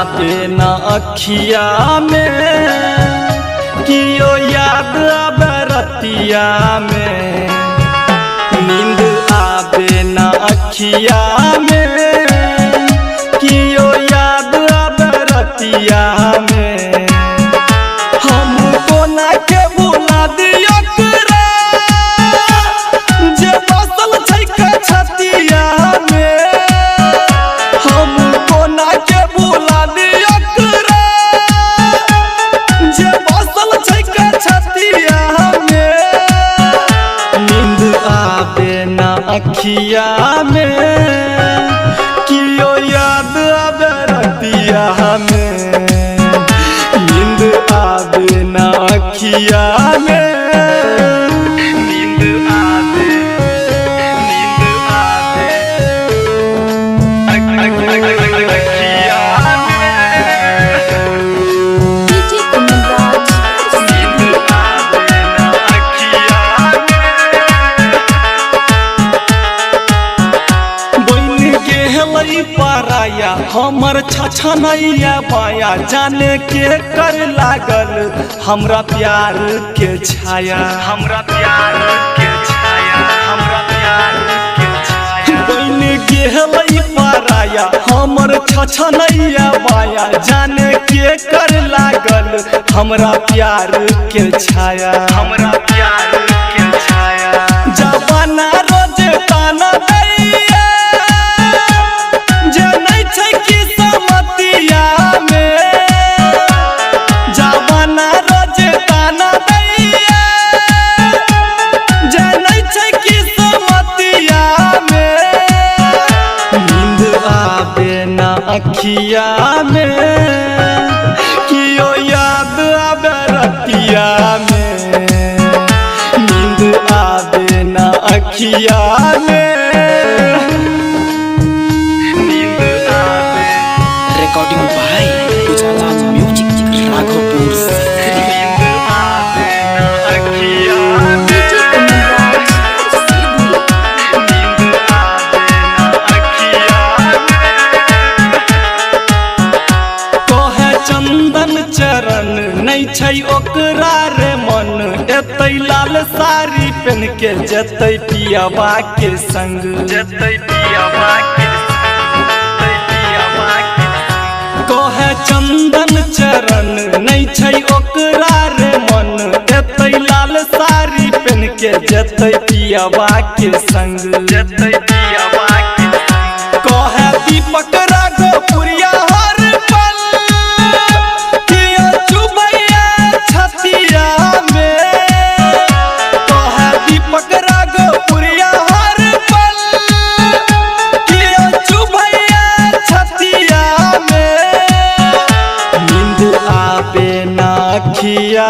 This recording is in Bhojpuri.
आवे न अखिया में कियो याद आवे रतिया में। नींद आवे न अखिया में कियो याद आवे रतिया में। हमको ना के भुला दियो करे जे बसल छै के छतिया में। हमको ना के भुला दियो करे जे बसल छै के छतिया में। नींद आवे न अखिया में कियो याद आवे रतिया में। नींद आवे न अखिया में। नींद आवे अखिया पाराया हमर छछनैया बाया जाने के कर लागल हमरा प्यार के छाया। हमरा प्यार के छाया, हमरा प्यार के छाया। बन गेलै पाराया हमर छछनैया बाया जाने के कर लागल हमरा प्यार के छाया। हमरा प्यार के छाया। जवाना रोज ताना दैया जे नहीं छै कि समतिया में। जवाना रोज ताना दैया जे नहीं छै कि समतिया में। नींद आवे न अखिया में कियो याद आवे रतिया में। नींद आवे न अखिया में। रिकॉर्डिंग बाय उजाला म्यूजिक राघोपुर सकरी। कहे चंदन चरण नहीं छै ओकरा रे मन। एतै लाल साड़ी पहन के जतै पियावा के संग। जतै पियावा के कहे चंदन चरण नहीं छै ओकरा रे मन। एतै लाल साड़ी पहन के जतै पियावा के संग। जतै पियावा के संग। कहे दीपक राघोपुरिया हर पल कियो चुबैया छतिया में। कहे दीपक राघोपुरिया हर पल कियो चुबैया छतिया में। नींद आवे न अखिया